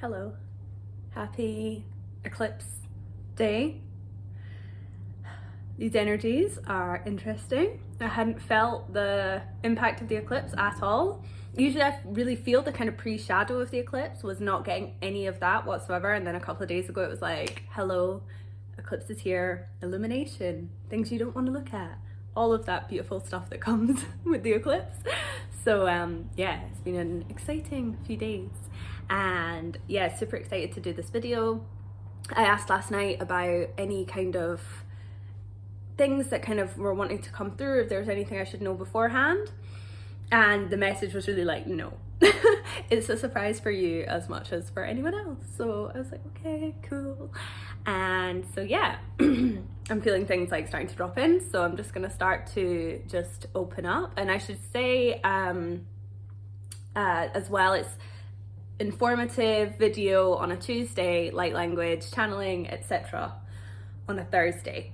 Hello, happy eclipse day. These energies are interesting. I hadn't felt the impact of the eclipse at all. Usually I really feel the kind of pre-shadow of the eclipse, was not getting any of that whatsoever. And then a couple of days ago it was like, hello, eclipse is here, illumination, things you don't want to look at, all of that beautiful stuff that comes with the eclipse. So yeah, it's been an exciting few days. And yeah, super excited to do this video. I asked last night about any kind of things that kind of were wanting to come through, if there's anything I should know beforehand. And the message was really like, no. It's a surprise for you as much as for anyone else. So I was like, okay, cool. And so yeah, I'm feeling things like starting to drop in. So I'm just gonna start to just open up. And I should say as well, it's informative video on a Tuesday, light language, channeling, etc. on a Thursday.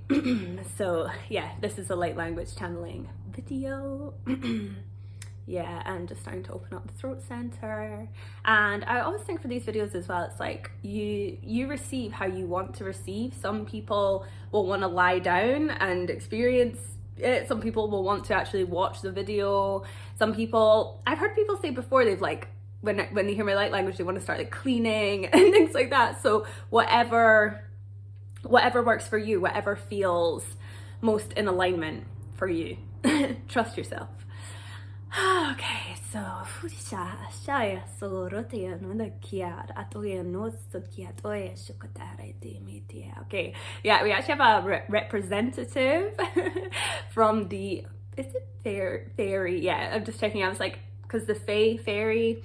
So yeah, this is a light language channeling video. Yeah, and just starting to open up the throat center. And I always think for these videos as well, it's like you receive how you want to receive. Some people will want to lie down and experience it. Some people will want to actually watch the video. Some people, I've heard people say before, they've like, when they hear my light language, they want to start like cleaning and things like that. So whatever works for you, whatever feels most in alignment for you. Trust yourself. Okay, so okay, yeah, we actually have a representative from the, is it fairy? Yeah, I'm just checking. I was like, because the fairy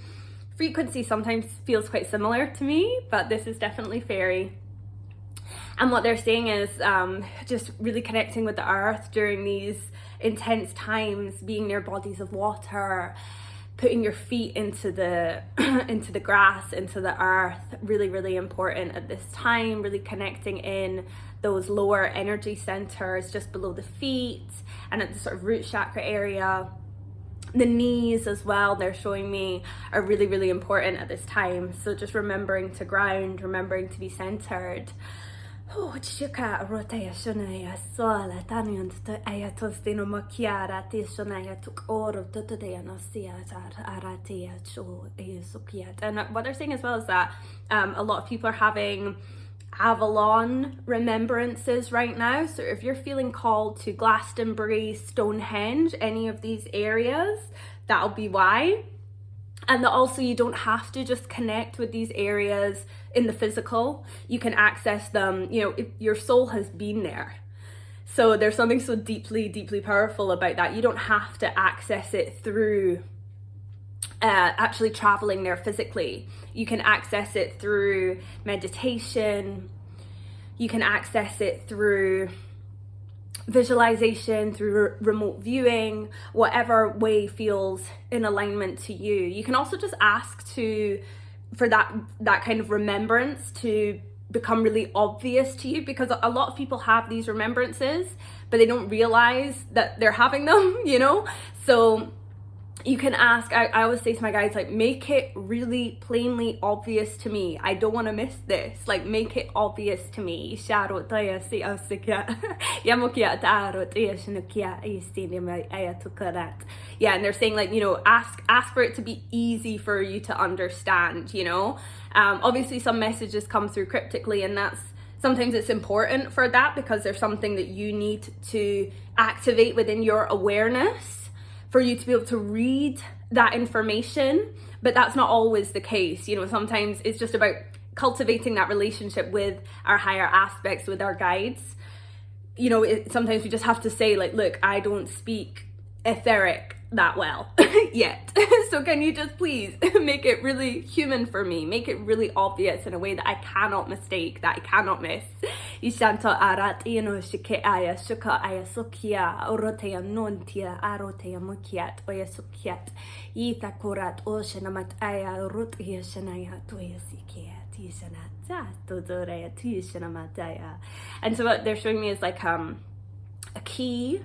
frequency sometimes feels quite similar to me, but this is definitely fairy. And what they're saying is just really connecting with the earth during these intense times, being near bodies of water, putting your feet into the into the grass, into the earth, really, really important at this time, really connecting in those lower energy centers just below the feet and at the sort of root chakra area. The knees as well, they're showing me, are really, really important at this time. So just remembering to ground, remembering to be centered. Oh, chica, rotea shonaya sola tanion to ayatostino makiara tishonaya took order to the anasia aratia cho esukiat. And what they're saying as well is that a lot of people are having Avalon remembrances right now. So if you're feeling called to Glastonbury, Stonehenge, any of these areas, that'll be why. And that also you don't have to just connect with these areas in the physical. You can access them, you know, if your soul has been there. So there's something so deeply, deeply powerful about that. You don't have to access it through actually traveling there physically. You can access it through meditation. You can access it through visualization, through remote viewing, whatever way feels in alignment to you. You can also just ask for that kind of remembrance to become really obvious to you, because a lot of people have these remembrances but they don't realize that they're having them, you know. So you can ask, I always say to my guides, like, make it really plainly obvious to me. I don't want to miss this. Like, make it obvious to me. Yeah, and they're saying, like, you know, ask for it to be easy for you to understand, you know. Obviously some messages come through cryptically, and sometimes it's important for that because there's something that you need to activate within your awareness for you to be able to read that information, but that's not always the case. You know, sometimes it's just about cultivating that relationship with our higher aspects, with our guides. You know, sometimes we just have to say, like, look, I don't speak etheric that well yet. So can you just please make it really human for me? Make it really obvious in a way that I cannot mistake, that I cannot miss. And so what they're showing me is like a key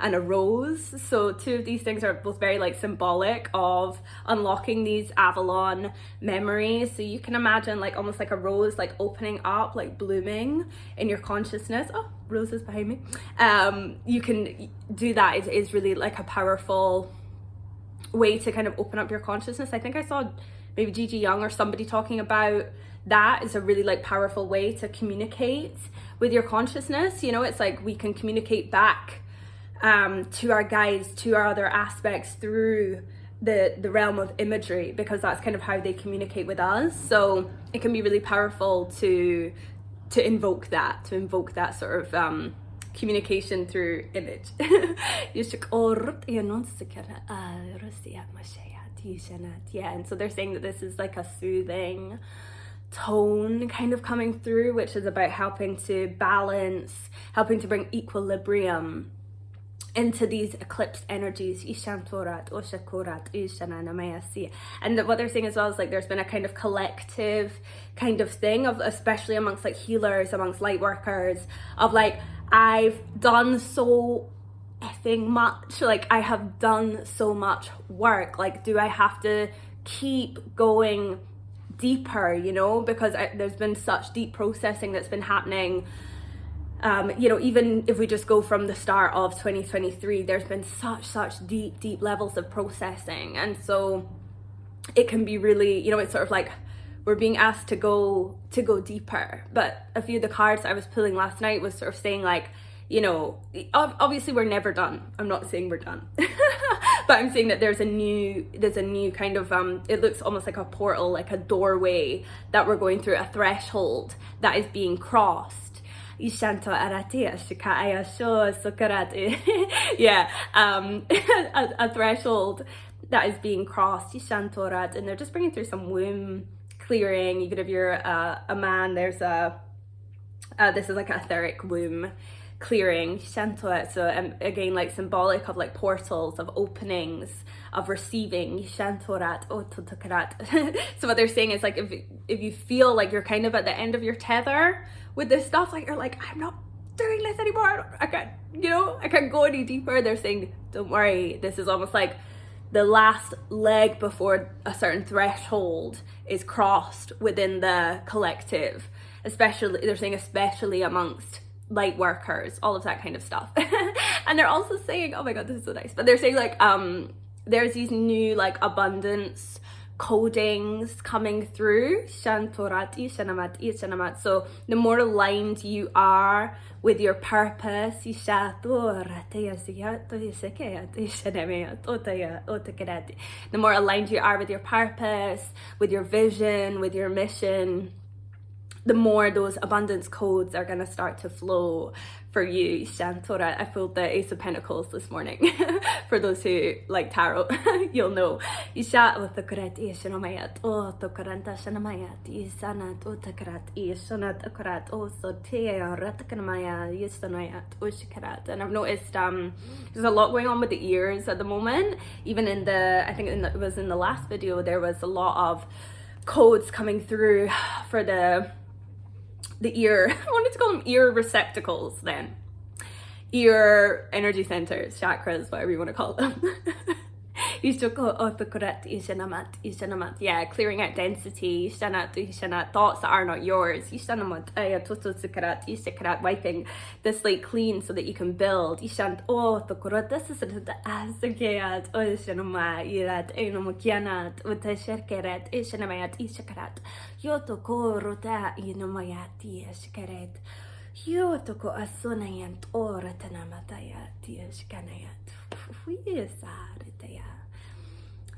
and a rose. So two of these things are both very like symbolic of unlocking these Avalon memories. So you can imagine like almost like a rose like opening up, like blooming in your consciousness. Oh, roses behind me. You can do that. It is really like a powerful way to kind of open up your consciousness. I think I saw maybe Gigi Young or somebody talking about that is a really like powerful way to communicate with your consciousness. You know, it's like we can communicate back to our guides, to our other aspects through the realm of imagery, because that's kind of how they communicate with us. So it can be really powerful to invoke that sort of communication through image. Yeah, and so they're saying that this is like a soothing tone kind of coming through, which is about helping to balance, helping to bring equilibrium into these eclipse energies. And what they're saying as well is like there's been a kind of collective kind of thing of, especially amongst like healers, amongst light workers, of like, I've done so effing much, like I have done so much work, like do I have to keep going deeper, you know, because there's been such deep processing that's been happening. You know, even if we just go from the start of 2023, there's been such deep levels of processing, and so it can be really, you know, it's sort of like we're being asked to go deeper. But a few of the cards I was pulling last night was sort of saying like, you know, obviously we're never done. I'm not saying we're done, but I'm saying that there's a new kind of, it looks almost like a portal, like a doorway that we're going through, a threshold that is being crossed. Yeah, a threshold that is being crossed, and they're just bringing through some womb clearing. Even if you're a man, there's this is like an etheric womb clearing. So again, like symbolic of like portals, of openings, of receiving. So what they're saying is like, if you feel like you're kind of at the end of your tether with this stuff, like you're like, I'm not doing this anymore, I can't go any deeper, they're saying, don't worry, this is almost like the last leg before a certain threshold is crossed within the collective, especially, they're saying especially amongst light workers, all of that kind of stuff. And they're also saying, oh my god, this is so nice, but they're saying like there's these new like abundance codings coming through. So the more aligned you are with your purpose, the more aligned you are with your purpose, with your vision, with your mission, the more those abundance codes are going to start to flow for you. I pulled the Ace of Pentacles this morning. For those who like tarot, you'll know. And I've noticed there's a lot going on with the ears at the moment. Even in it was in the last video, there was a lot of codes coming through for the ear, I wanted to call them ear receptacles then. Ear energy centers, chakras, whatever you want to call them. Yeah, clearing out density, thoughts that are not yours. Wiping the slate clean so that you can build.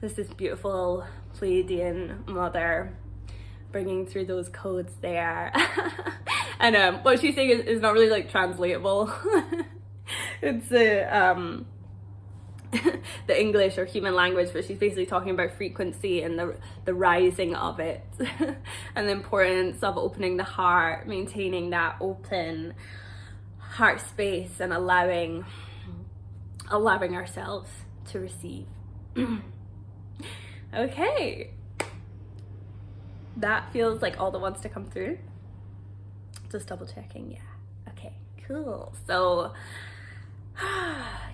This is beautiful Pleiadian mother bringing through those codes there. And what she's saying is not really like translatable. It's the English or human language, but she's basically talking about frequency and the rising of it and the importance of opening the heart, maintaining that open heart space and allowing ourselves to receive. Okay, that feels like all that wants to come through. Just double checking. Yeah, okay, cool. So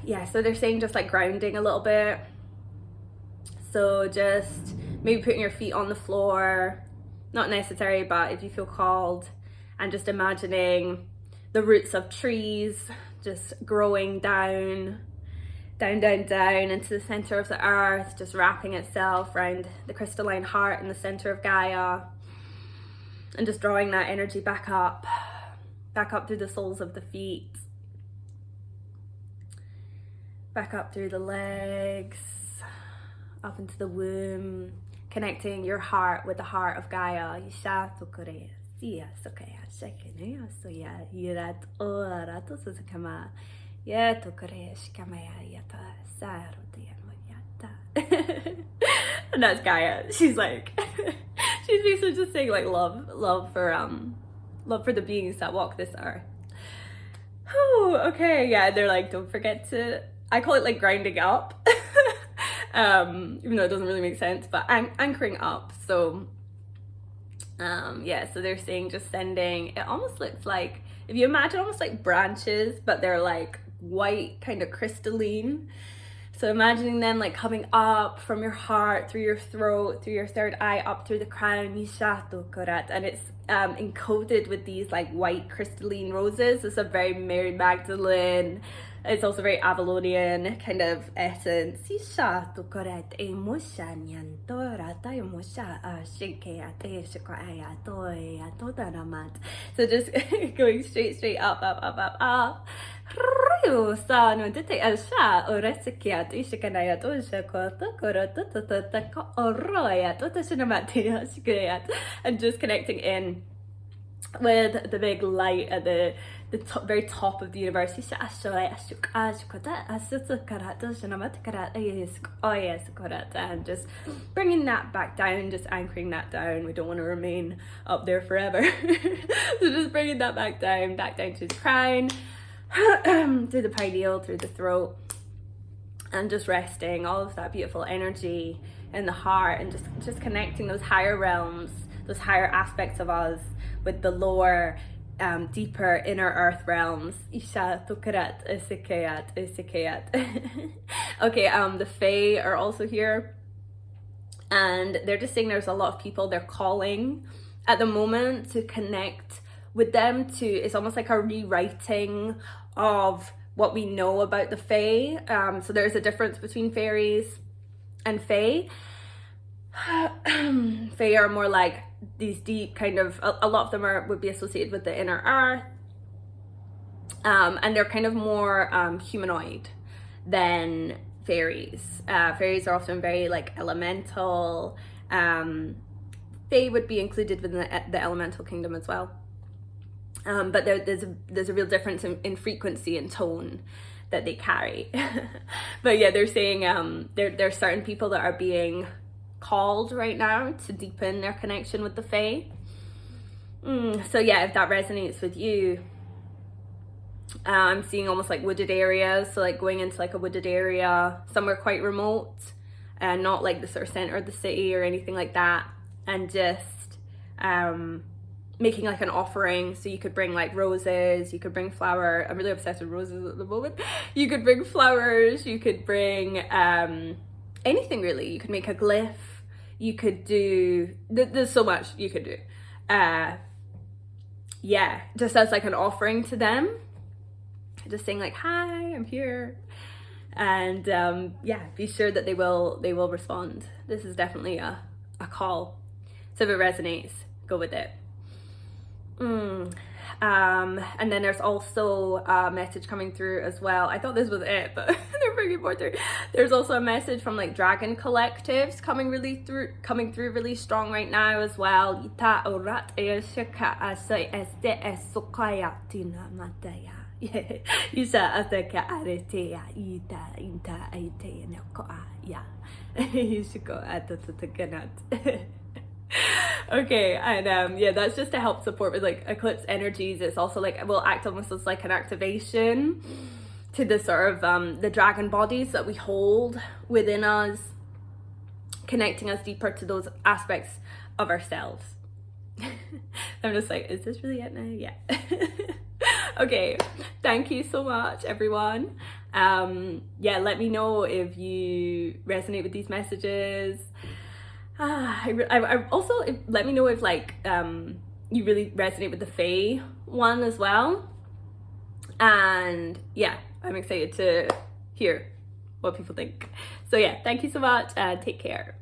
Yeah, so they're saying just like grounding a little bit. So just maybe putting your feet on the floor, not necessary, but if you feel called, and just imagining the roots of trees just growing down into the center of the earth, just wrapping itself around the crystalline heart in the center of Gaia, and just drawing that energy back up through the soles of the feet, back up through the legs, up into the womb, connecting your heart with the heart of Gaia. And that's Gaia. She's like, she's basically just saying like love for the beings that walk this earth. Oh, okay, yeah. They're like, don't forget to. I call it like grounding up, even though it doesn't really make sense. But I'm anchoring up. So, yeah. So they're saying just sending. It almost looks like, if you imagine almost like branches, but they're like white, kind of crystalline. So imagining them like coming up from your heart, through your throat, through your third eye, up through the crown, and it's encoded with these like white crystalline roses. It's a very Mary Magdalene, it's also very Avalonian kind of essence. So just going straight up. And just connecting in with the big light at the very top of the universe, and just bringing that back down, just anchoring that down. We don't want to remain up there forever. So just bringing that back down to the crown, through the pineal, through the throat, and just resting all of that beautiful energy in the heart, and just connecting those higher realms, those higher aspects of us with the lower, deeper inner earth realms. Okay, the Fae are also here, and they're just saying there's a lot of people they're calling at the moment to connect with them. It's almost like a rewriting of what we know about the Fae. So there's a difference between fairies and Fae. Fae are more like these deep kind of, a lot of them would be associated with the inner earth, and they're kind of more humanoid than fairies. Fairies are often very like elemental. Fae would be included within the elemental kingdom as well, but there's a real difference in frequency and tone that they carry. But yeah, they're saying there's certain people that are being called right now to deepen their connection with the Fae. So yeah, if that resonates with you, I'm seeing almost like wooded areas, so like going into like a wooded area somewhere quite remote, and not like the sort of center of the city or anything like that, and just making like an offering. So you could bring like roses, you could bring flower. I'm really obsessed with roses at the moment. You could bring flowers, you could bring anything really. You could make a glyph, you could do, there's so much you could do. Yeah, just as like an offering to them, just saying like, hi, I'm here. And yeah, be sure that they will respond. This is definitely a call. So if it resonates, go with it. And then there's also a message coming through as well. I thought this was it, but they're bringing more through. There's also a message from like dragon collectives coming through really strong right now as well. Okay, and yeah, that's just to help support with like eclipse energies. It's also like, will act almost as like an activation to the sort of the dragon bodies that we hold within us, connecting us deeper to those aspects of ourselves. I'm just like, is this really it now? Yeah. Okay, thank you so much, everyone. Yeah, let me know if you resonate with these messages. I also let me know if like you really resonate with the Fae one as well. And yeah, I'm excited to hear what people think. So yeah, thank you so much and take care.